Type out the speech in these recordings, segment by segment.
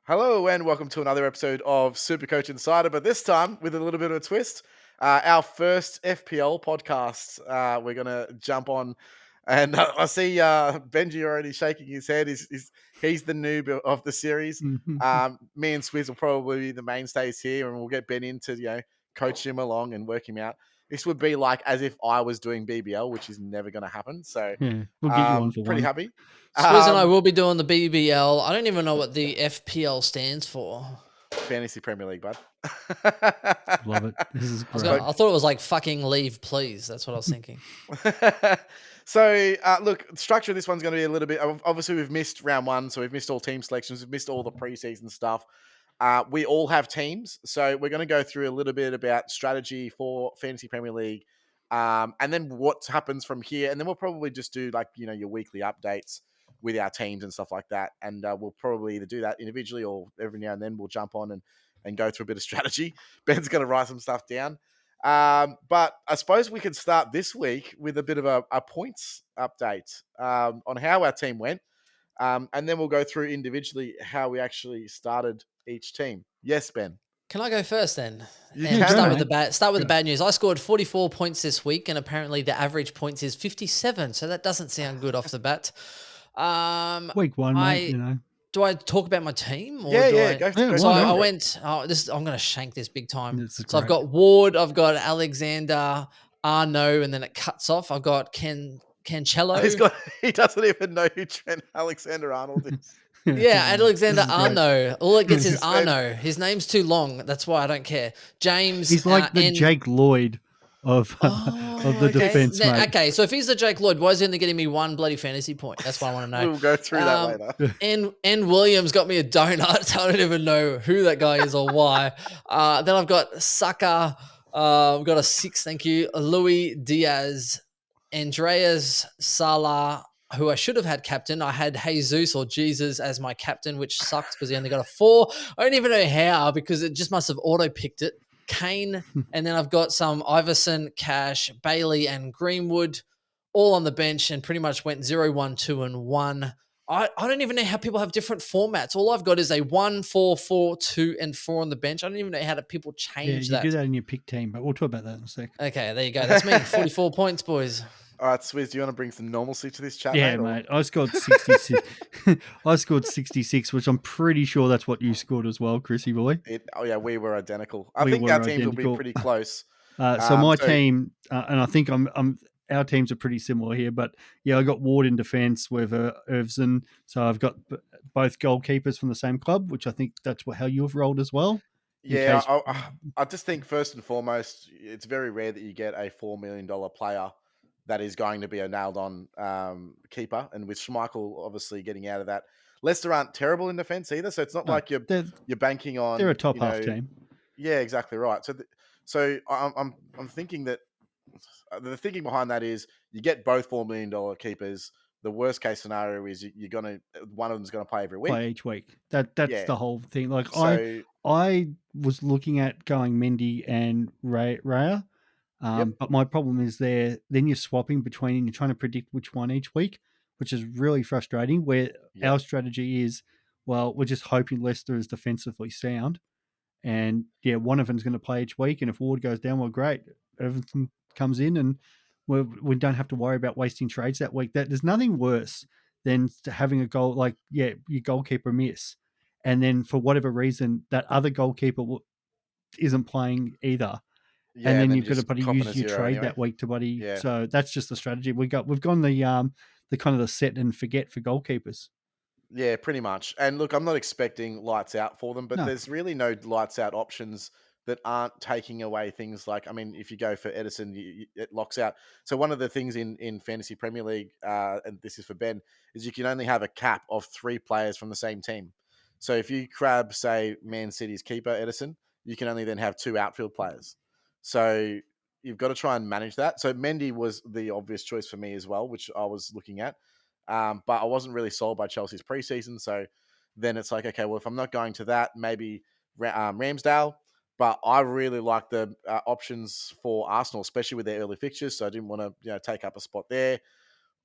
Hello and welcome to another episode of Supercoach Insider, but this time with a little bit of a twist. Our first FPL podcast. We're gonna jump on, and I see Benji already shaking his head. He's the noob of the series. Me and Swizz will probably be the mainstays here, and we'll get Ben in to coach him along and work him out. This would be like as if I was doing BBL, which is never going to happen. So, Yeah, we'll get you on for pretty one. happy. Swizz and I will be doing the BBL. I don't even know what the FPL stands for. Fantasy Premier League, bud. Love it. This is great. I thought it was like fucking leave, please. That's what I was thinking. So, look, the structure of this one's going to be a little bit. Obviously, we've missed round one, so we've missed all team selections, we've missed all the preseason stuff. We all have teams, so we're going to go through a little bit about strategy for Fantasy Premier League, and then what happens from here, and then we'll probably just do your weekly updates with our teams and stuff like that, and we'll probably either do that individually or every now and then we'll jump on and go through a bit of strategy. Ben's going to write some stuff down. But I suppose we could start this week with a bit of a points update on how our team went. And then we'll go through individually how we actually started each team. Yes, Ben. Can I go first then? Start with the bad news. I scored 44 points this week, and apparently the average points is 57. So that doesn't sound good off the bat. Week one, mate, Do I talk about my team? Or go. So I went. I'm going to shank this big time. So I've got Ward, I've got Alexander, Arno, and then it cuts off. I've got Cancelo. He doesn't even know who Trent Alexander-Arnold is. Yeah, Alexander Arno. All it gets is Arno. His name's too long. That's why I don't care. James. He's like the Jake Lloyd of the defense, mate. Okay, so if he's the Jake Lloyd, why is he only getting me one bloody fantasy point? That's what I want to know. We'll go through that later. And Williams got me a donut. I don't even know who that guy is or why. Then I've got Saka. I've got a 6, thank you. Louis Diaz, Andreas Salah, who I should have had captain. I had Jesus or Jesus as my captain, which sucks because he only got a 4. I don't even know how because it just must have auto-picked it. Kane, and then I've got some Iverson, Cash, Bailey, and Greenwood all on the bench and pretty much went 0, 1, 2, and 1. I don't even know how people have different formats. All I've got is a 1, 4, 4, 2, and 4 on the bench. I don't even know how people change that. You do that in your pick team, but we'll talk about that in a sec. Okay, there you go. That's me. 44 points, boys. All right, Swizz, do you want to bring some normalcy to this chat? Yeah, mate. I scored 66. I scored 66, which I'm pretty sure that's what you scored as well, Chrissy boy. We were identical. I think our teams will be pretty close. So my team, and I think our teams are pretty similar here, but yeah, I got Ward in defence with Irvson. So I've got both goalkeepers from the same club, which I think that's how you've rolled as well. Yeah, I just think first and foremost, it's very rare that you get a $4 million player that is going to be a nailed-on keeper. And with Schmeichel obviously getting out of that, Leicester aren't terrible in defence either. So it's not like you're banking on. They're a top half team. Yeah, exactly right. So I'm thinking that the thinking behind that is you get both $4 million keepers. The worst case scenario is one of them's gonna play every week. Play each week. That's the whole thing. Like I was looking at going Mendy and Raya. But my problem is then you're swapping between and you're trying to predict which one each week, which is really frustrating. Where our strategy is, well, we're just hoping Leicester is defensively sound. And one of them's going to play each week. And if Ward goes down, well, great. Everton comes in and we don't have to worry about wasting trades that week. There's nothing worse than having a goal, your goalkeeper miss. And then for whatever reason, that other goalkeeper isn't playing either. Yeah, and then you've got to use your trade that week to buddy. Yeah. So that's just the strategy. We've gone the kind of the set and forget for goalkeepers. Yeah, pretty much. And look, I'm not expecting lights out for them, but there's really no lights out options that aren't taking away things like, I mean, if you go for Edison, it locks out. So one of the things in Fantasy Premier League, and this is for Ben, is you can only have a cap of 3 players from the same team. So if you grab, say, Man City's keeper, Edison, you can only then have 2 outfield players. So you've got to try and manage that. So Mendy was the obvious choice for me as well, which I was looking at. But I wasn't really sold by Chelsea's preseason. So then it's like, okay, well, if I'm not going to that, maybe Ramsdale. But I really like the options for Arsenal, especially with their early fixtures. So I didn't want to take up a spot there.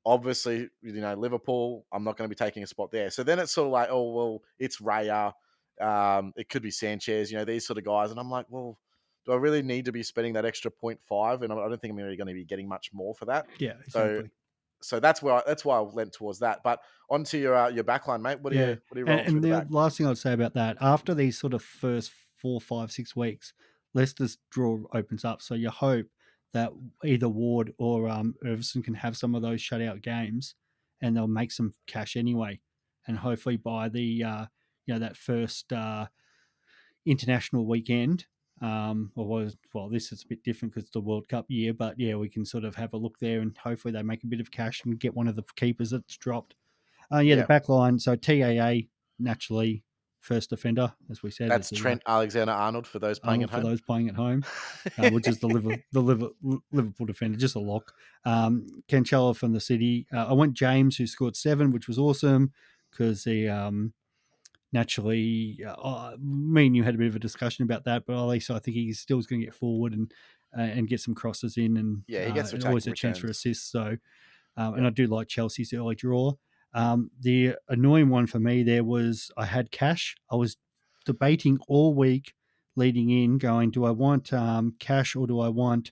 Obviously, Liverpool, I'm not going to be taking a spot there. So then it's sort of like, oh, well, it's Raya. It could be Sanchez, these sort of guys. And I'm like, well, do I really need to be spending that extra 0.5? And I don't think I'm really going to be getting much more for that. Yeah, So exactly. that's why I went towards that. But onto your backline, mate. What are you rolling through And the the back? last thing I'd say about that, after these sort of first 4, 5, 6 weeks, Leicester's draw opens up. So you hope that either Ward or Irvison can have some of those shutout games, and they'll make some cash anyway. And hopefully by the that first international weekend, this is a bit different because it's the World Cup year, but yeah, we can sort of have a look there, and hopefully they make a bit of cash and get one of the keepers that's dropped. The back line. So TAA, naturally, first defender, as we said. That's Trent Alexander-Arnold for those playing at home. For those playing at home, which is the Liverpool defender, just a lock. Cancelo from the City. I went James, who scored 7, which was awesome because he naturally, me and you had a bit of a discussion about that, but at least I think he's still going to get forward and get some crosses in, and he gets always a chance for assists. So. And I do like Chelsea's early draw. The annoying one for me there was I had cash. I was debating all week leading in, going, do I want cash or do I want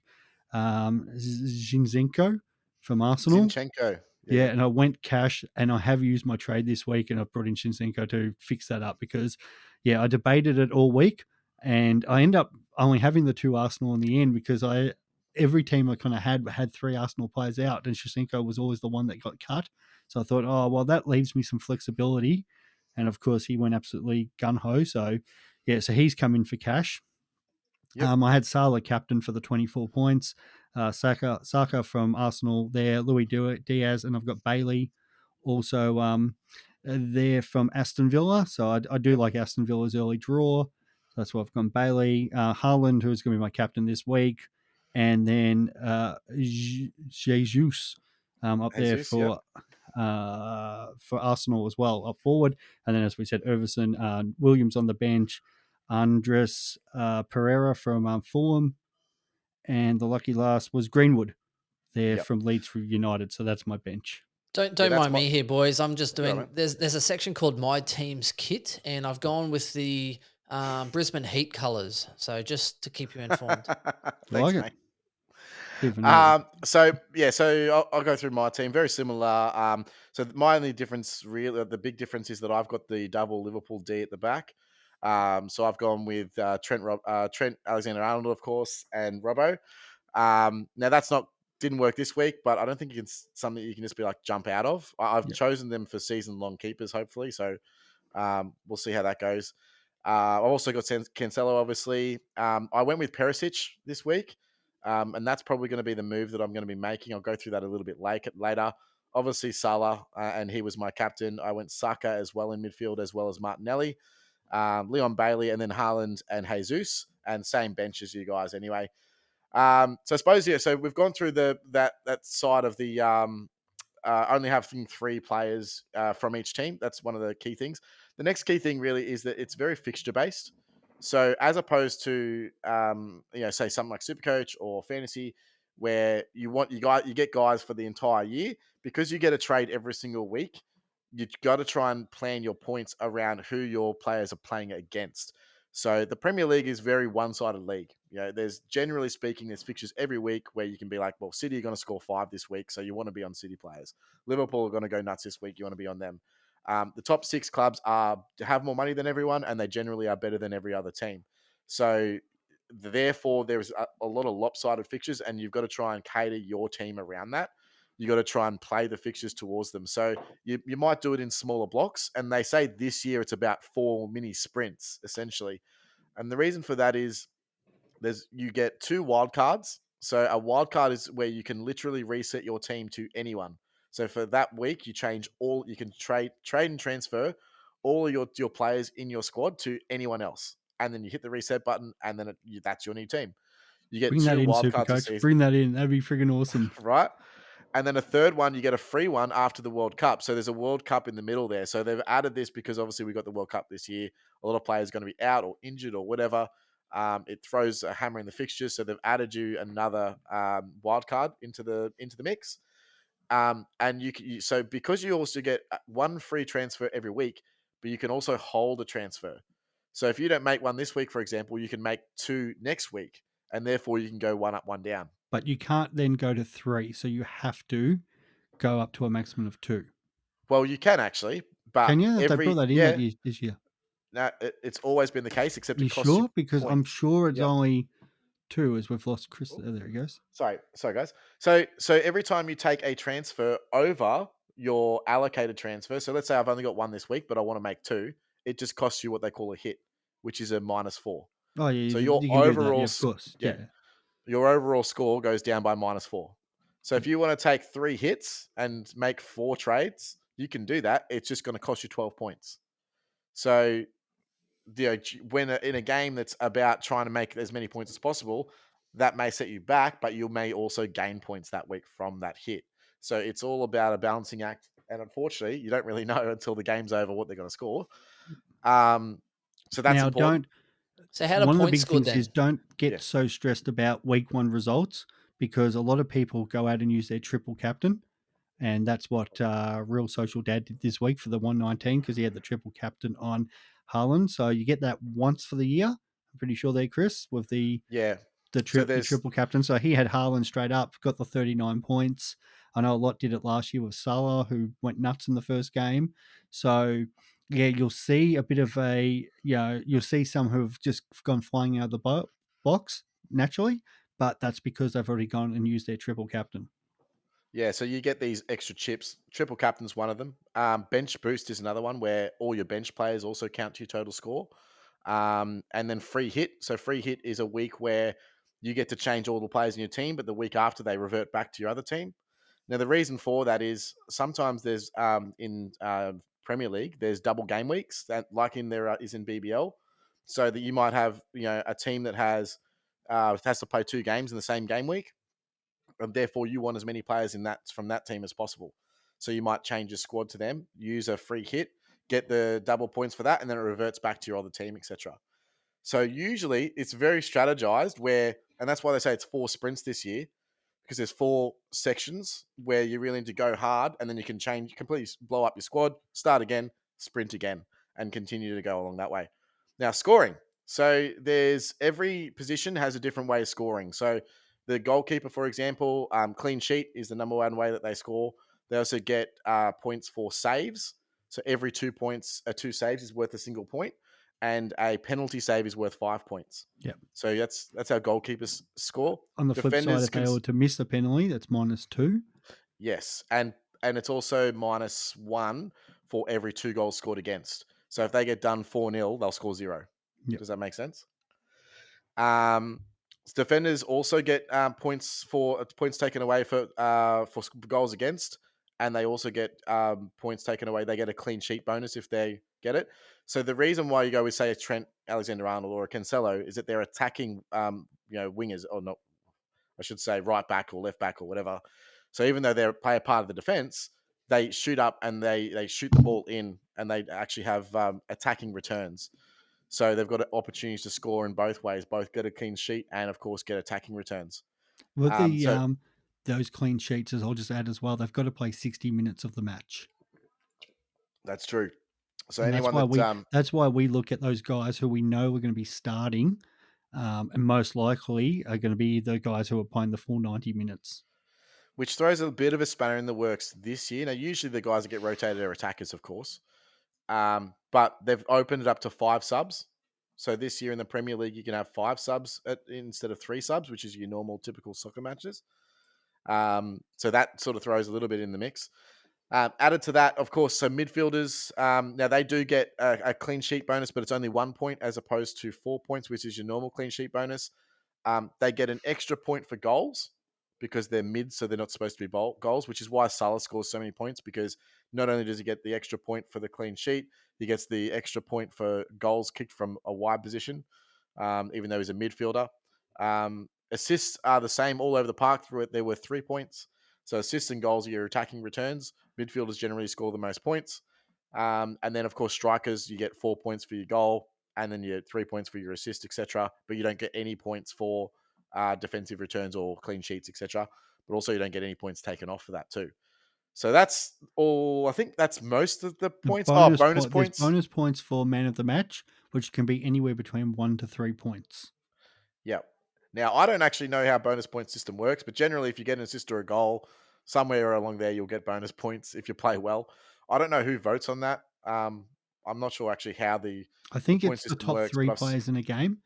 Zinchenko from Arsenal? Zinchenko. Yeah, and I went cash, and I have used my trade this week, and I've brought in Zinchenko to fix that up because, I debated it all week, and I end up only having the 2 Arsenal in the end because every team I kind of had 3 Arsenal players out, and Zinchenko was always the one that got cut. So I thought, oh, well, that leaves me some flexibility. And of course, he went absolutely gun-ho. So, so he's come in for cash. Yep. I had Salah captain for the 24 points. Saka from Arsenal there, Louis Diaz, and I've got Bailey also there from Aston Villa. So I do like Aston Villa's early draw. So that's why I've gone Bailey. Haaland, who's going to be my captain this week. And then Jesus up there for Arsenal as well, up forward. And then, as we said, Irvison, Williams on the bench, Andres Pereira from Fulham, and the lucky last was Greenwood there from Leeds United. So that's my bench. Don't mind me here, boys. I'm just doing. There's a section called My Team's Kit, and I've gone with the Brisbane Heat colours. So just to keep you informed. Thanks, mate. So I'll go through my team. Very similar. So my only difference, really, the big difference is that I've got the double Liverpool D at the back. So I've gone with Trent Alexander-Arnold, of course, and Robbo. Now that's didn't work this week, but I don't think it's something you can just be like jump out of. I've chosen them for season-long keepers, hopefully. So we'll see how that goes. I've also got Cancelo, obviously. I went with Perisic this week. And that's probably going to be the move that I'm going to be making. I'll go through that a little bit later. Obviously, Salah, and he was my captain. I went Saka as well in midfield, as well as Martinelli, Leon Bailey, and then Haaland and Jesus, and same bench as you guys anyway. So I suppose, so we've gone through that side of the only having 3 players from each team. That's one of the key things. The next key thing really is that it's very fixture based. So as opposed to say something like Supercoach or Fantasy, where you get guys for the entire year, because you get a trade every single week, you've got to try and plan your points around who your players are playing against. So the Premier League is very one-sided league. There's generally speaking, there's fixtures every week where you can be like, well, City are going to score 5 this week, so you want to be on City players. Liverpool are going to go nuts this week, you want to be on them. The top 6 clubs have more money than everyone, and they generally are better than every other team. So therefore, there's a lot of lopsided fixtures, and you've got to try and cater your team around that. You got to try and play the fixtures towards them. So you might do it in smaller blocks. And they say this year it's about 4 mini sprints, essentially. And the reason for that is you get 2 wild cards. So a wild card is where you can literally reset your team to anyone. So for that week, you can trade and transfer all of your players in your squad to anyone else. And then you hit the reset button, and then that's your new team. You get Bring 2 that in, wild cards a season. Bring that in. That'd be friggin' awesome. Right? And then a third one, you get a free one after the World Cup. So there's a World Cup in the middle there. So they've added this because obviously we got the World Cup this year. A lot of players are going to be out or injured or whatever. It throws a hammer in the fixtures. So they've added you another wild card into the mix. And so because you also get 1 free transfer every week, but you can also hold a transfer. So if you don't make one this week, for example, you can make 2 next week, and therefore you can go 1 up, 1 down. But you can't then go to 3, so you have to go up to a maximum of 2. Well, you can actually, but Can you? Have they brought that in this year? No, it's always been the case, except You it costs you sure? Because I'm points. sure it's only 2 as we've lost Chris. Oh, there he goes. Sorry, guys. So every time you take a transfer over your allocated transfer, so let's say I've only got 1 this week, but I want to make 2, it just costs you what they call a hit, which is a -4. Oh, yeah, So you your can do that. overall, Yeah, of course. Yeah. your overall score goes down by -4. So if you want to take 3 hits and make 4 trades, you can do that. It's just going to cost you 12 points. So when in a game that's about trying to make as many points as possible, that may set you back, but you may also gain points that week from that hit. So it's all about a balancing act. And unfortunately, you don't really know until the game's over what they're going to score. So that's now, important. So how do one of the points big scored things then? is don't get so stressed about week 1 results, because a lot of people go out and use their triple captain. And that's what Real Social Dad did this week for the 119, because he had the triple captain on Haaland. So you get that once for the year. I'm pretty sure there, Chris, with the triple captain. So he had Haaland straight up, got the 39 points. I know a lot did it last year with Salah, who went nuts in the first game. So yeah, you'll see a bit of you'll see some who have just gone flying out of the box naturally, but that's because they've already gone and used their triple captain. Yeah, so you get these extra chips. Triple captain's one of them. Bench boost is another one where all your bench players also count to your total score. And then free hit. So free hit is a week where you get to change all the players in your team, but the week after they revert back to your other team. Now, the reason for that is sometimes there's in Premier League, there's double game weeks, that like in there is in BBL. So that you might have a team that has to play 2 games in the same game week, and therefore you want as many players from that team as possible. So you might change your squad to them, use a free hit, get the double points for that, and then it reverts back to your other team, etc. So usually it's very strategized and that's why they say it's 4 sprints this year, because there's 4 sections where you really need to go hard, and then you can completely blow up your squad, start again, sprint again, and continue to go along that way. Now, scoring. So every position has a different way of scoring. So the goalkeeper, for example, clean sheet is the number 1 way that they score. They also get points for saves. So every 2 saves is worth a single point, and a penalty save is worth 5 points. Yeah. So that's how goalkeepers score. On the flip side, if they were to miss a penalty, that's -2. Yes, and it's also -1 for every 2 goals scored against. So if they get done 4-0, they'll score 0. Yep. Does that make sense? Defenders also get points taken away for goals against, and they also get points taken away. They get a clean sheet bonus if they get it. So the reason why you go with, say, a Trent Alexander-Arnold or a Cancelo is that they're attacking wingers, or not, I should say right back or left back or whatever. So even though they play a part of the defense, they shoot up and they shoot the ball in, and they actually have attacking returns. So they've got opportunities to score in both ways, both get a clean sheet and, of course, get attacking returns. With those clean sheets, as I'll just add as well, they've got to play 60 minutes of the match. That's true. So and that's why we look at those guys who we know are going to be starting, and most likely are going to be the guys who are playing the full 90 minutes. Which throws a bit of a spanner in the works this year. Now, usually the guys that get rotated are attackers, of course. But they've opened it up to 5 subs. So this year in the Premier League, you can have 5 subs instead of 3 subs, which is your normal, typical soccer matches. So that sort of throws a little bit in the mix. Added to that, of course, so midfielders, now they do get a clean sheet bonus, but it's only 1 point as opposed to 4 points, which is your normal clean sheet bonus. They get an extra point for goals because they're mid, so they're not supposed to be goals, which is why Salah scores so many points, because not only does he get the extra point for the clean sheet, he gets the extra point for goals kicked from a wide position, even though he's a midfielder. Assists are the same all over the park. There were 3 points. So assists and goals are your attacking returns. Midfielders generally score the most points. And then, of course, strikers, you get 4 points for your goal, and then you get 3 points for your assist, etc. But you don't get any points for defensive returns or clean sheets, etc. But also you don't get any points taken off for that too. So that's all. I think that's most of the points. Bonus points. There's bonus points for man of the match, which can be anywhere between 1 to 3 points. Yeah. Now, I don't actually know how bonus point system works, but generally, if you get an assist or a goal, somewhere along there, you'll get bonus points if you play well. I don't know who votes on that. I'm not sure actually how the I think point it's the system top works, 3 players in a game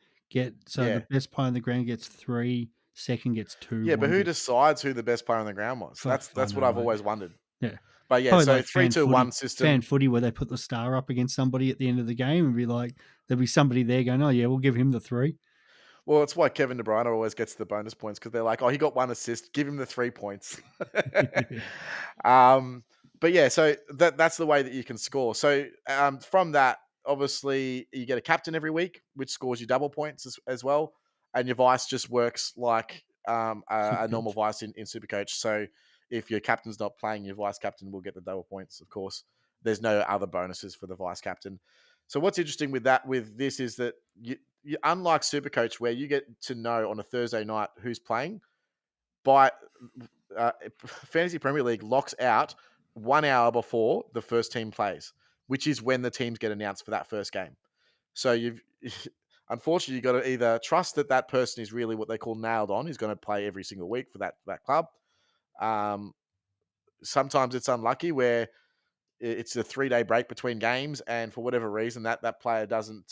so the yeah, best player on the ground gets 3, second gets 2, yeah. But 1 who gets decides who the best player on the ground was? I That's what know, I've mate. always wondered. Yeah. But yeah, Probably so like 3-2-1 fan system. footy where they put the star up against somebody at the end of the game and be like, there'll be somebody there going, "Oh yeah, we'll give him the 3." Well, it's why Kevin De Bruyne always gets the bonus points because they're like, oh, he got 1 assist, give him the 3 points. um, but yeah, so that's the way that you can score. So from that, obviously, you get a captain every week, which scores you double points as well, and your vice just works like a normal vice in Supercoach. So if your captain's not playing, your vice captain will get the double points. Of course, there's no other bonuses for the vice captain. So what's interesting with this is that you unlike Supercoach, where you get to know on a Thursday night who's playing, by Fantasy Premier League locks out 1 hour before the first team plays, which is when the teams get announced for that first game. So unfortunately, you've got to either trust that person is really what they call nailed on, is going to play every single week for that club. Sometimes it's unlucky where it's a 3-day break between games, and for whatever reason, that player doesn't.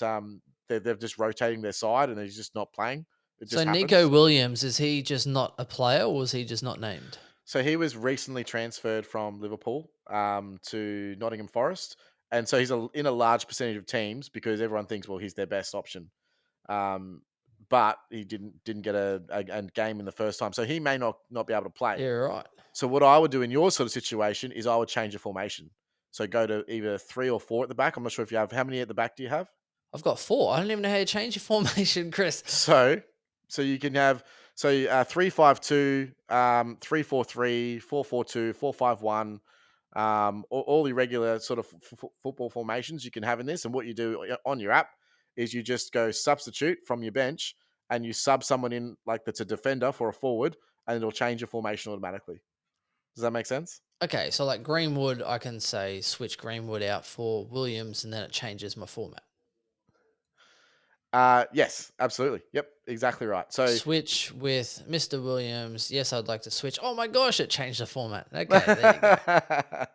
They're just rotating their side, and he's just not playing. It just So happens. Nico Williams, is he just not a player, or was he just not named? So he was recently transferred from Liverpool to Nottingham Forest, and so he's in a large percentage of teams because everyone thinks, well, he's their best option. But he didn't get a game in the first time, so he may not be able to play. Yeah, right. So what I would do in your sort of situation is I would change the formation. So go to either 3 or 4 at the back. I'm not sure if you have, how many at the back do you have? I've got 4. I don't even know how you change your formation, Chris. So you can have 3-5-2, 3-4-3, 4-4-2, 4-5-1. All the regular sort of football formations you can have in this. And what you do on your app is you just go substitute from your bench and you sub someone in like that's a defender for a forward, and it'll change your formation automatically. Does that make sense? Okay, so like Greenwood, I can say switch Greenwood out for Williams, and then it changes my format. Yes, absolutely. Yep, exactly right. So switch with Mr. Williams. Yes, I'd like to switch. Oh my gosh, it changed the format. Okay, there you go.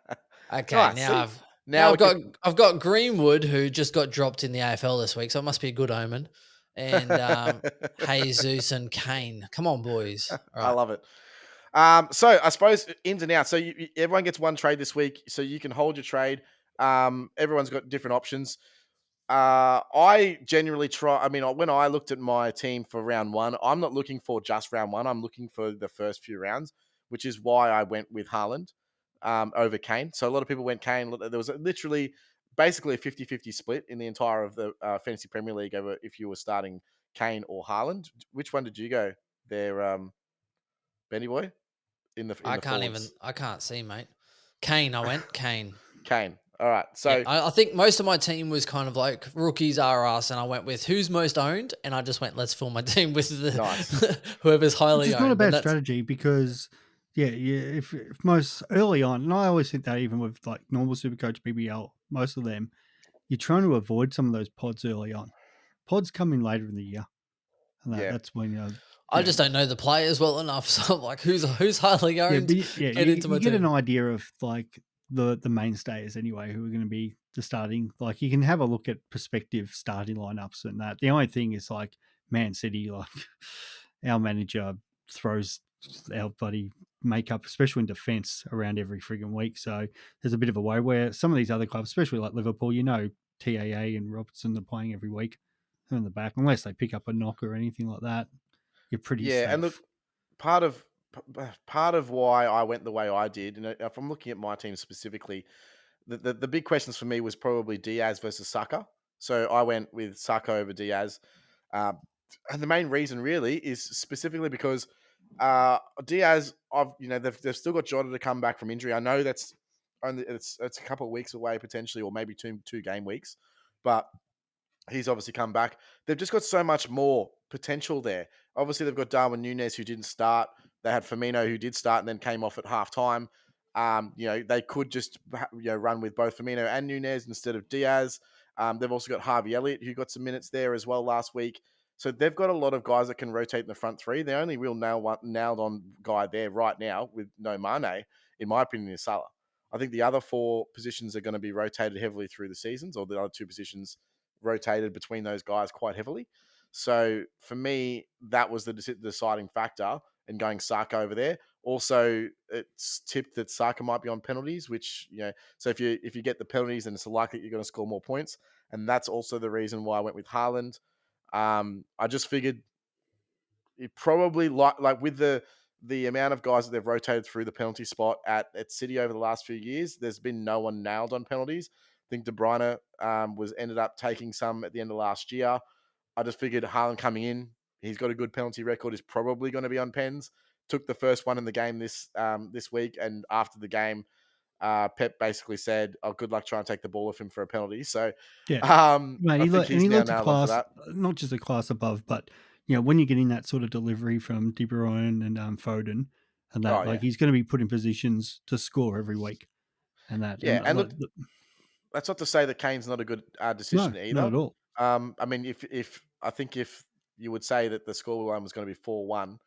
Okay, right, now I've got Greenwood, who just got dropped in the AFL this week, so it must be a good omen. And Jesus and Kane. Come on, boys. All I right. love it. So I suppose ins and outs. So everyone gets one trade this week, so you can hold your trade. Everyone's got different options. I generally try. I mean, when I looked at my team for round 1, I'm not looking for just round 1. I'm looking for the first few rounds, which is why I went with Haaland over Kane. So a lot of people went Kane. There was literally basically a 50-50 split in the entire of the Fantasy Premier League over if you were starting Kane or Haaland. Which one did you go there, Benny boy? In the forwards. I can't see, mate. Kane, I went Kane. Kane. All right. So yeah, I think most of my team was kind of like rookies are us, and I went with who's most owned, and I just went, let's fill my team with the whoever's highly It's owned. not a bad strategy because if most early on, and I always think that even with like normal Supercoach BBL, most of them, you're trying to avoid some of those pods early on. Pods come in later in the year, and that's when I just don't know the players well enough, so I'm like, who's highly owned? You get an idea of like the mainstays anyway, who are going to be the starting. Like you can have a look at prospective starting lineups and that. The only thing is like Man City, like our manager throws our bloody makeup, especially in defence, around every frigging week. So there's a bit of a way where some of these other clubs, especially like Liverpool, TAA and Robertson are playing every week. They're in the back, unless they pick up a knock or anything like that. You're pretty safe. And look, part of why I went the way I did, if I'm looking at my team specifically, the big questions for me was probably Diaz versus Saka. So I went with Saka over Diaz. And the main reason really is specifically because Diaz, they've still got Jota to come back from injury. I know that's it's a couple of weeks away potentially, or maybe two game weeks, but he's obviously come back. They've just got so much more potential there. Obviously, they've got Darwin Núñez who didn't start. They had Firmino who did start and then came off at halftime. They could just run with both Firmino and Núñez instead of Diaz. They've also got Harvey Elliott, who got some minutes there as well last week. So they've got a lot of guys that can rotate in the front three. The only real nailed on guy there right now with no Mane, in my opinion, is Salah. I think the other 4 positions are going to be rotated heavily through the seasons, or the other 2 positions rotated between those guys quite heavily. So for me, that was the deciding factor in going Saka over there. Also, it's tipped that Saka might be on penalties, which, so if you get the penalties, then it's likely you're going to score more points. And that's also the reason why I went with Haaland. I just figured it probably like with the amount of guys that they've rotated through the penalty spot at City over the last few years, there's been no one nailed on penalties. I think De Bruyne was ended up taking some at the end of last year. I just figured Haaland coming in, he's got a good penalty record, is probably going to be on pens. Took the first one in the game this week, and after the game, Pep basically said, "Oh, good luck trying to take the ball off him for a penalty." So, Yeah, mate, I think he's now looks a nailed on for class, that. not just a class above, but when you're getting that sort of delivery from De Bruyne and Foden, and that, Oh yeah, he's going to be put in positions to score every week, and that, yeah. And like, look, that's not to say that Kane's not a good no, decision not either. at all. I mean, if I think if you would say that the scoreline was going to be 4-1,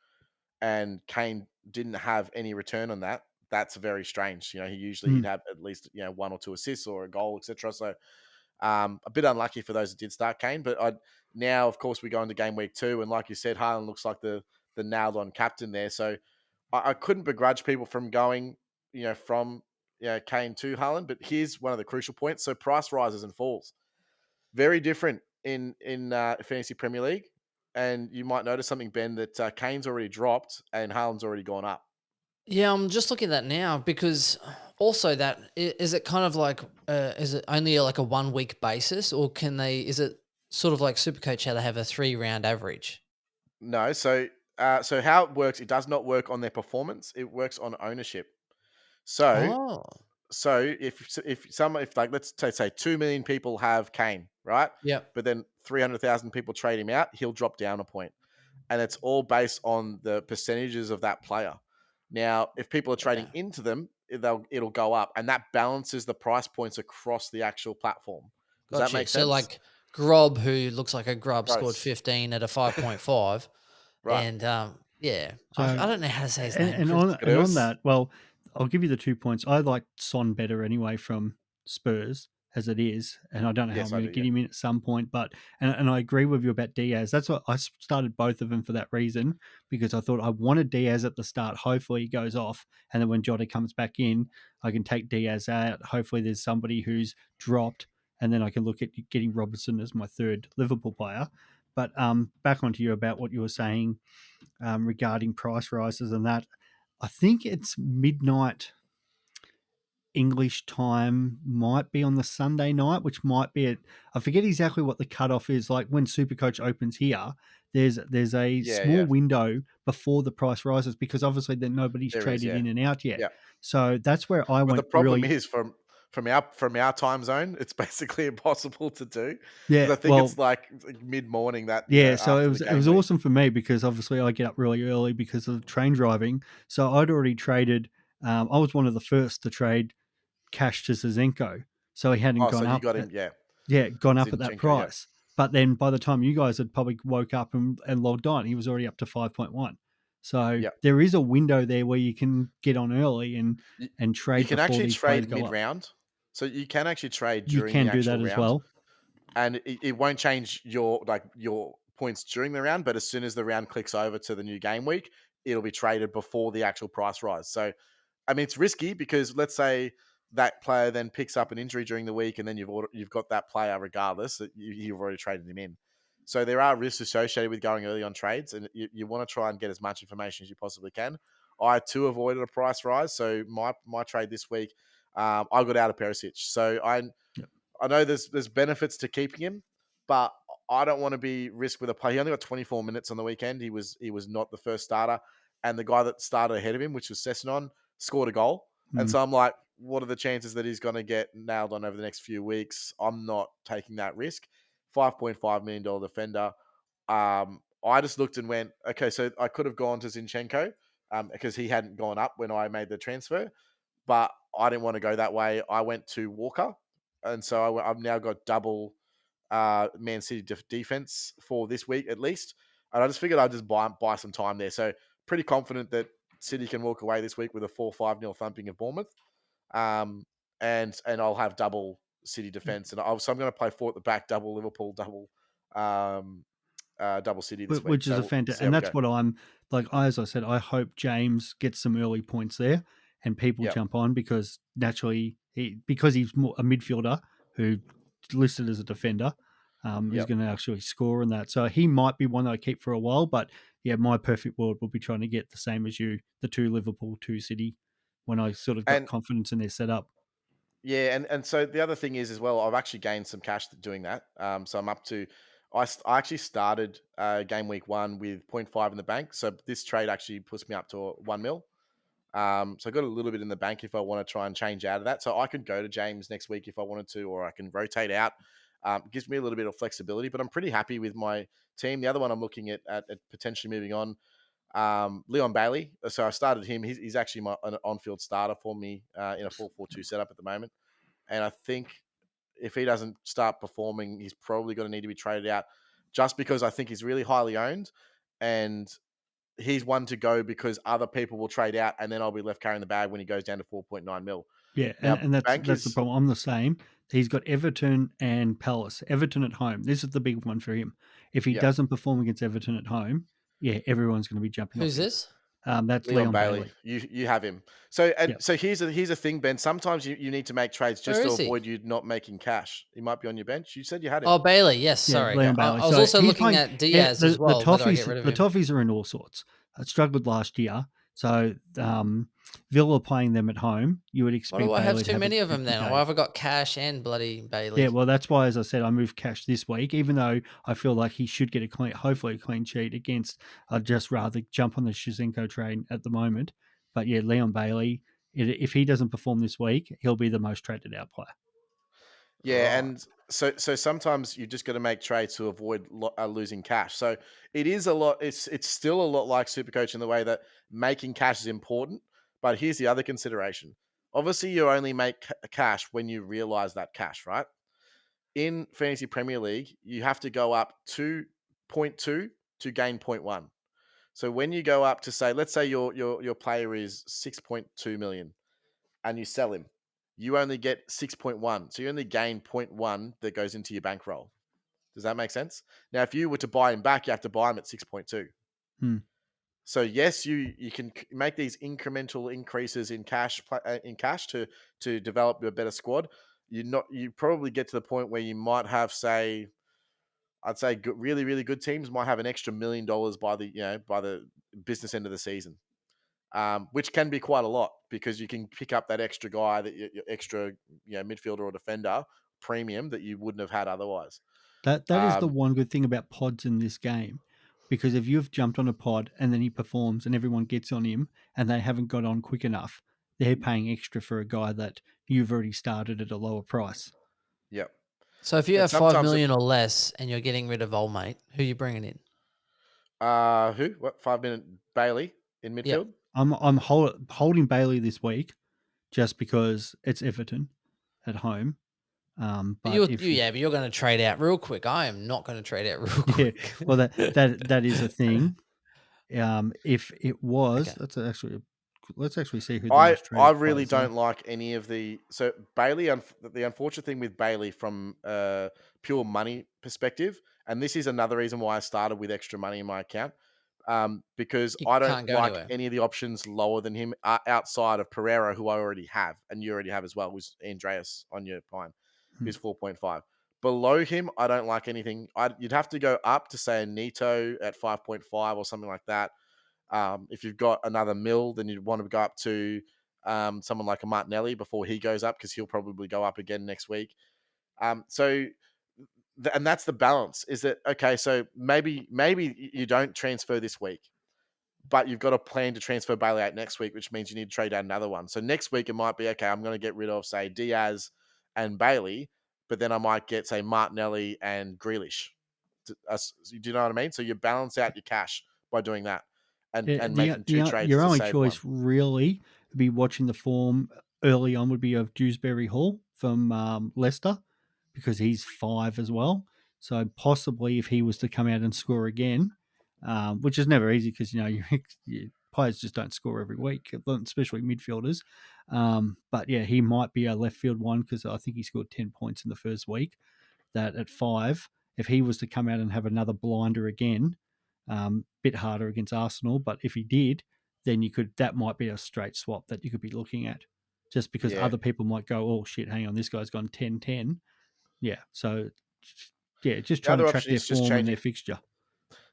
and Kane didn't have any return on that, that's very strange. He'd have at least 1 or 2 assists or a goal, etc. So a bit unlucky for those that did start Kane, but now of course we go into game week 2, and like you said, Haaland looks like the nailed on captain there. So I couldn't begrudge people from going from Kane to Haaland, but here's one of the crucial points. So price rises and falls, very different in fantasy Premier League. And you might notice something, Ben, that Kane's already dropped and Haaland's already gone up. Yeah, I'm just looking at that now because also that is it kind of like is it only like a 1 week basis, or is it sort of like Supercoach how they have a 3 round average? No, so how it works, it does not work on their performance. It works on ownership. So Oh, if like let's say 2 million people have Kane, right? yep. But then 300,000 people trade him out, he'll drop down a point, and it's all based on the percentages of that player. Now, if people are trading Yeah. into them, it'll go up, and that balances the price points across the actual platform. Does that Got you. make So sense? like Grob, who looks like a grub, scored Gross. 15 at a 5.5, Right. and yeah, I So, don't know how to say his name, and Chris. on that, well, I'll give you the 2 points. I like Son better anyway from Spurs as it is, and I don't know how I'm Yes, I going to do. get Yeah. him in at some point, but and I agree with you about Diaz. That's what I started both of them for that reason, because I thought I wanted Diaz at the start. Hopefully he goes off, and then when Jota comes back in, I can take Diaz out. Hopefully there's somebody who's dropped, and then I can look at getting Robertson as my third Liverpool player. But back onto you about what you were saying regarding price rises and that. I think it's midnight English time, might be on the Sunday night, which might be I forget exactly what the cutoff is. Like when Supercoach opens here, there's a Yeah. small Yeah. window before the price rises because obviously then nobody's There is. traded Yeah. in and out yet. Yeah. So that's where I But the went problem really. is from our time zone, it's basically impossible to do, Yeah, because I think well, it's like mid morning that yeah, so after the it game was week. awesome for me because obviously I get up really early because of train driving. So I'd already traded. I was one of the first to trade cash to Zizenko, so he hadn't Oh, so gone you up. got him, yeah, Gone up at that Zinchenko, yeah, price. But then by the time you guys had probably woke up and logged on, he was already up to 5.1. So yeah. there is a window there where you can get on early You, and you trade can before actually these players trade go mid up. round, so you can actually trade You during the can do actual that as round, well. and it won't change your points during the round. But as soon as the round clicks over to the new game week, it'll be traded before the actual price rise. So I mean, it's risky because let's say that player then picks up an injury during the week, and then you've got that player regardless that you've already traded him in. So there are risks associated with going early on trades, and you want to try and get as much information as you possibly can. I too avoided a price rise, so my trade this week, I got out of Perisic. So Yep. I know there's benefits to keeping him, but I don't want to be risk with a play. He only got 24 minutes on the weekend. He was not the first starter, and the guy that started ahead of him, which was Sessignon, scored a goal. And Mm. so I'm like, what are the chances that he's going to get nailed on over the next few weeks? I'm not taking that risk. $5.5 million defender. I just looked and went, okay, so I could have gone to Zinchenko because he hadn't gone up when I made the transfer, but I didn't want to go that way. I went to Walker, and so I've now got double Man City defense for this week at least. And I just figured I'd just buy some time there. So pretty confident that City can walk away this week with a 4-5-0 thumping of Bournemouth. And I'll have double City defense. And so I'm going to play 4 at the back, double Liverpool, double City this week. Which is so a fantastic, we'll and that's what I'm like. As I said, I hope James gets some early points there, and people jump on because naturally because he's more a midfielder who listed as a defender, is going to actually score in that. So he might be one that I keep for a while. But yeah, my perfect world will be trying to get the same as you, the 2 Liverpool, 2 City, when I sort of got confidence in their setup. Yeah, and so the other thing is as well, I've actually gained some cash doing that. So I'm up to, I actually started game week 1 with 0.5 in the bank. So this trade actually puts me up to 1 mil. So I got a little bit in the bank if I want to try and change out of that. So I could go to James next week if I wanted to, or I can rotate out. It gives me a little bit of flexibility, but I'm pretty happy with my team. The other one I'm looking at potentially moving on, Leon Bailey. So I started him. He's actually an on-field starter for me in a 4-4-2 setup at the moment. And I think if he doesn't start performing, he's probably going to need to be traded out just because I think he's really highly owned and he's one to go because other people will trade out and then I'll be left carrying the bag when he goes down to 4.9 mil. Yeah, and that's the problem. I'm the same. He's got Everton and Palace. Everton at home. This is the big one for him. If he doesn't perform against Everton at home, everyone's going to be jumping. Who's this? That's Leon Bailey. You have him. So so here's a thing, Ben. Sometimes you need to make trades just to avoid you not making cash. He might be on your bench. You said you had him. Oh, Bailey. Yes, sorry. Leon Bailey. I was also looking at Diaz as well. The Toffees are in all sorts. I struggled last year. So Villa playing them at home, you would expect. Why do I have too many of them then? Why have I got Cash and bloody Bailey? Yeah, well, that's why, as I said, I moved Cash this week, even though I feel like he should get hopefully a clean sheet against. I'd just rather jump on the Shizenko train at the moment. But yeah, Leon Bailey, if he doesn't perform this week, he'll be the most traded out player. Yeah, right. And so sometimes you just got to make trades to avoid losing cash. So it is a lot. It's still a lot like Supercoach in the way that making cash is important. But here's the other consideration. Obviously, you only make cash when you realize that cash, right? In Fantasy Premier League, you have to go up 2.2 to gain 0.1. So when you go up to say, let's say your player is 6.2 million and you sell him, you only get 6.1. So you only gain 0.1 that goes into your bankroll. Does that make sense? Now, if you were to buy him back, you have to buy him at 6.2. So yes, you can make these incremental increases in cash to develop a better squad. You probably get to the point where you might have, I'd say really, really good teams might have an extra $1 million by the business end of the season. Which can be quite a lot because you can pick up that extra guy, that your extra midfielder or defender premium that you wouldn't have had otherwise. That is the one good thing about pods in this game, because if you've jumped on a pod and then he performs and everyone gets on him and they haven't got on quick enough, they're paying extra for a guy that you've already started at a lower price. Yep. So if you have 5 million or less and you're getting rid of old mate, who are you bringing in? Who? What? 5 minute Bailey in midfield? Yep. I'm holding Bailey this week just because it's Everton at home. But you're going to trade out real quick. I am not going to trade out real quick. Yeah, well, that is a thing. If it was, okay. Let's actually see who. I really don't like any of the. So Bailey, the unfortunate thing with Bailey from a pure money perspective, and this is another reason why I started with extra money in my account. Because I don't like any of the options lower than him outside of Pereira, who I already have, and you already have as well, who's Andreas on your pine, who's 4.5. Below him, I don't like anything. You'd have to go up to say a Nito at 5.5 or something like that. If you've got another Mill, then you'd want to go up to someone like a Martinelli before he goes up, because he'll probably go up again next week. And that's the balance. Is that okay? So maybe you don't transfer this week, but you've got a plan to transfer Bailey out next week, which means you need to trade out another one. So next week it might be, okay, I'm going to get rid of, say, Diaz and Bailey, but then I might get, say, Martinelli and Grealish. Do you know what I mean? So you balance out your cash by doing that and making two trades. Your only choice really would be watching the form early on would be of Dewsbury Hall from Leicester, because he's 5 as well. So possibly if he was to come out and score again, which is never easy because your players just don't score every week, especially midfielders. But yeah, he might be a left field one because I think he scored 10 points in the first week. That at 5, if he was to come out and have another blinder again, bit harder against Arsenal, but if he did, then that might be a straight swap that you could be looking at, just because other people might go, oh shit, hang on, this guy's gone 10-10. Yeah, so yeah, just trying to track their form and their fixture.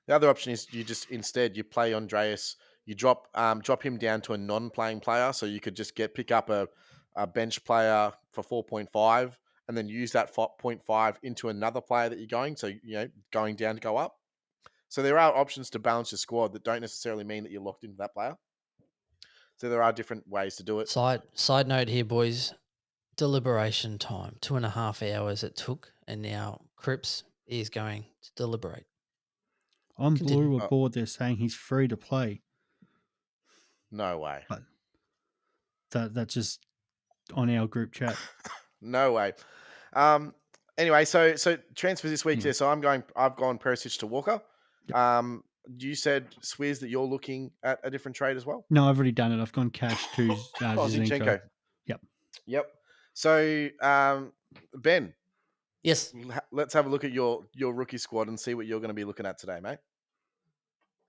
The other option is you just instead you play Andreas, you drop him down to a non-playing player, so you could just pick up a bench player for 4.5 and then use that 0.5 into another player that you're going, so going down to go up. So there are options to balance your squad that don't necessarily mean that you're locked into that player. So there are different ways to do it. Side note here, boys. Deliberation time. 2.5 hours it took, and now Cripps is going to deliberate. On Blue Board, they're saying he's free to play. No way. But that's just on our group chat. No way. Anyway, so transfers this week. So I've gone Perisic to Walker. Yep. You said, Swizz, that you're looking at a different trade as well? No, I've already done it. I've gone cash to Zinchenko. Yep. So, Ben. Yes. Let's have a look at your rookie squad and see what you're going to be looking at today, mate.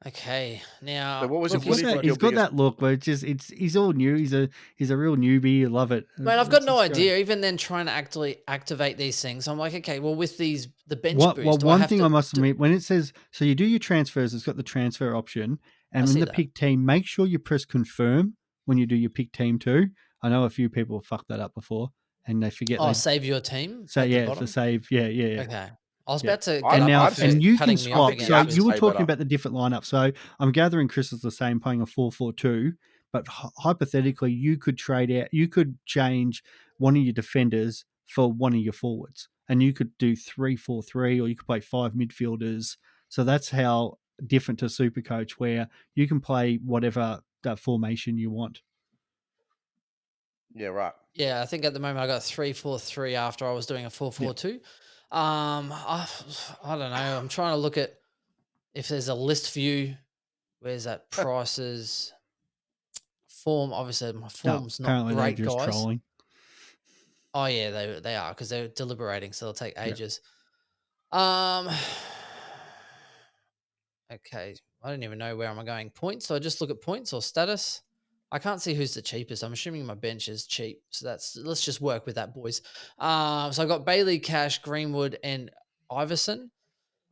Okay, now so what was he's got that look, but he's all new. He's a real newbie. I love it. Mate, I've got no idea. Even then, trying to actually activate these things, I'm like, okay, well, with the bench boost. Well, one thing I must admit, when it says so, you do your transfers. It's got the transfer option, and in the pick team, make sure you press confirm when you do your pick team too. I know a few people have fucked that up before, and they forget. Save your team. So it's the save. Yeah. Okay. I was about to and you can swap. So you were talking about the different lineup. So I'm gathering Chris is the same, playing a 4-4-2. But hypothetically, you could trade out. You could change one of your defenders for one of your forwards, and you could do 3-4-3, or you could play 5 midfielders. So that's how different to Supercoach, where you can play whatever formation you want. Yeah, right. Yeah, I think at the moment I got 3-4-3 after I was doing a 4-4-2. Yeah. I don't know. I'm trying to look at if there's a list view. Where's that? Prices, form. Obviously, my form's not great, guys. Trolling. Oh yeah, they are, because they're deliberating, so they'll take ages. Yeah. Okay, I don't even know where am I going. Points. So I just look at points or status. I can't see who's the cheapest. I'm assuming my bench is cheap. So let's just work with that, boys. So I got Bailey, Cash, Greenwood, and Iverson.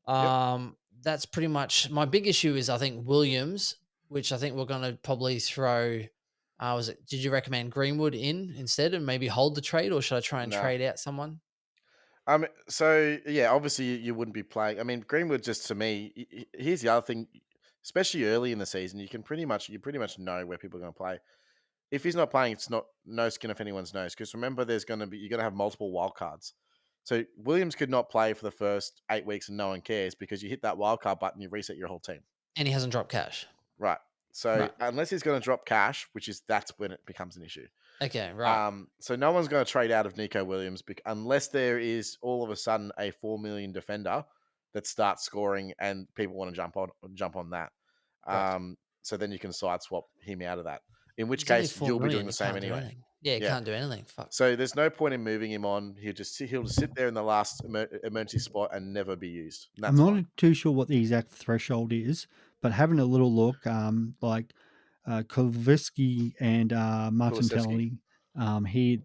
That's pretty much my big issue is, I think, Williams, which I think we're going to probably throw. Did you recommend Greenwood in instead and maybe hold the trade, or should I try and trade out someone? So yeah, obviously you wouldn't be playing. I mean, Greenwood, just to me, here's the other thing. Especially early in the season, you pretty much know where people are going to play. If he's not playing, it's not no skin off anyone's nose. Because remember, you're going to have multiple wild cards. So Williams could not play for the first 8 weeks and no one cares, because you hit that wild card button, you reset your whole team. And he hasn't dropped cash. Right. So unless he's going to drop cash, that's when it becomes an issue. Okay, right. So no one's going to trade out of Nico Williams unless there is all of a sudden a 4 million defender that starts scoring and people want to jump on that. So then you can side swap him out of that. In which case you'll be doing the same anyway. Yeah, can't do anything. Fuck. So there's no point in moving him on. He'll just sit there in the last emergency spot and never be used. I'm not too sure what the exact threshold is, but having a little look, like Kulvisky and Martinelli,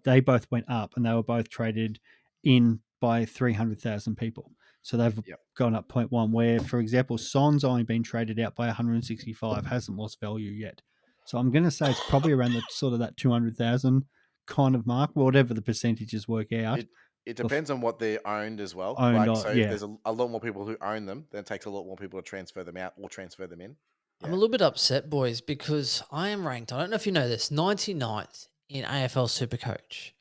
they both went up, and they were both traded in by 300,000 people. So they've gone up 0.1, where, for example, Son's only been traded out by 165, hasn't lost value yet. So I'm going to say it's probably around the sort of that 200,000 kind of mark, whatever the percentages work out. It depends on what they're owned as well. If there's a lot more people who own them, then it takes a lot more people to transfer them out or transfer them in. Yeah. I'm a little bit upset, boys, because I am ranked, I don't know if you know this, 99th in AFL Supercoach.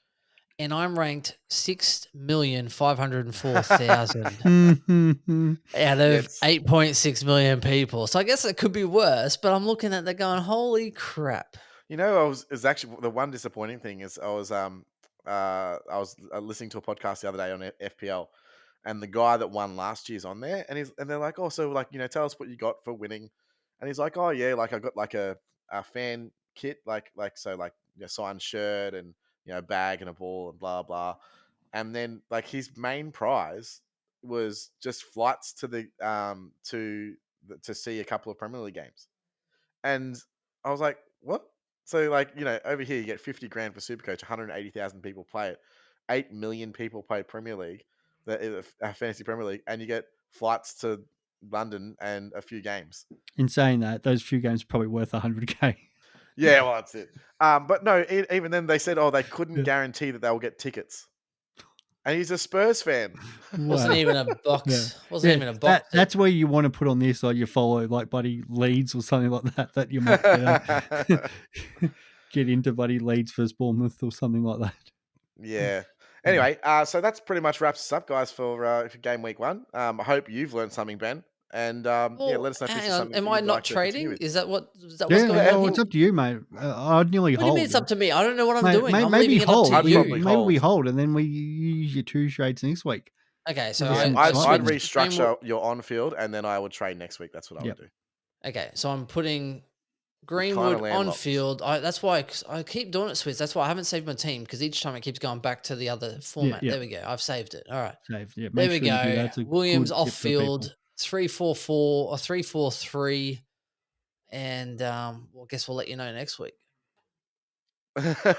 And I'm ranked 6,504,000 out of 8.6 million people. So I guess it could be worse, but I'm looking at that going, holy crap. It's actually the one disappointing thing is I was listening to a podcast the other day on FPL, and the guy that won last year's on there, and they're like, oh, so like, tell us what you got for winning, and he's like, oh yeah, like I got like a fan kit, like so like signed shirt and bag and a ball and blah blah, and then like his main prize was just flights to the to see a couple of Premier League games, and I was like, what? So like over here you get 50 grand for Supercoach, 180,000 people play it, 8 million people play Premier League, the fantasy Premier League, and you get flights to London and a few games. In saying that, those few games are probably worth 100K. Yeah, well, that's it. But no, even then they said, they couldn't guarantee that they'll get tickets. And he's a Spurs fan. Wasn't even a box. Yeah. Wasn't even a box. That's where you want to put on this, like you follow like Buddy Leeds or something like that you might get into Buddy Leeds versus Bournemouth or something like that. Yeah. Anyway, so that's pretty much wraps us up, guys, for game week 1. I hope you've learned something, Ben. And let us know if this is something. Am I not trading? Is that what's going on? Well, it's up to you, mate. I'd nearly hold. What do you mean it's up to me? I don't know what I'm doing. Maybe hold. Maybe we hold, and then we use your 2 trades next week. Okay, so I'd restructure your on-field, and then I would trade next week. That's what I would do. Okay, so I'm putting Greenwood on field. That's why I keep doing it, Swizz. That's why I haven't saved my team, because each time it keeps going back to the other format. There we go. I've saved it. All right. Saved. Yeah, there we go. Williams off field, 3-4-4 or 3-4-3, and I guess we'll let you know next week.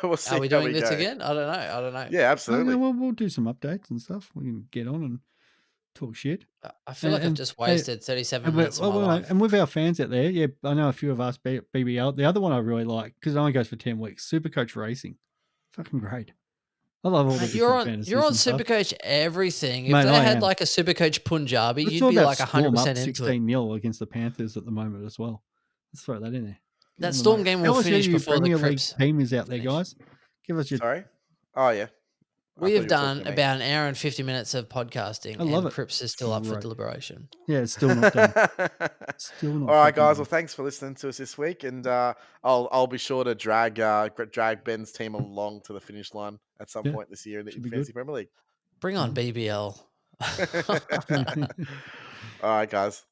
We'll see. Are we doing this again? I don't know. Yeah, absolutely. We'll do some updates and stuff. We can get on and talk shit. I feel like I've just wasted 37 minutes of my life. And with our fans out there, I know a few of us BBL. The other one I really like, because it only goes for 10 weeks, Supercoach Racing. Fucking great. I love all the You're on Supercoach everything. If they had like a Supercoach Punjabi, you'd be like 100% into 16-0 against the Panthers at the moment as well. Let's throw that in there. That Storm game will finish before the Crips team is out there, guys. Give us your... Sorry? Oh, yeah. We have done about an hour and 50 minutes of podcasting. I love and it. Crips is still up for deliberation. Yeah, it's still not done. All right, guys. Well, thanks for listening to us this week, and I'll be sure to drag Ben's team along to the finish line at some point this year in the Fantasy Premier League. Bring on BBL. All right, guys.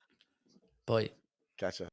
Bye. Gotcha.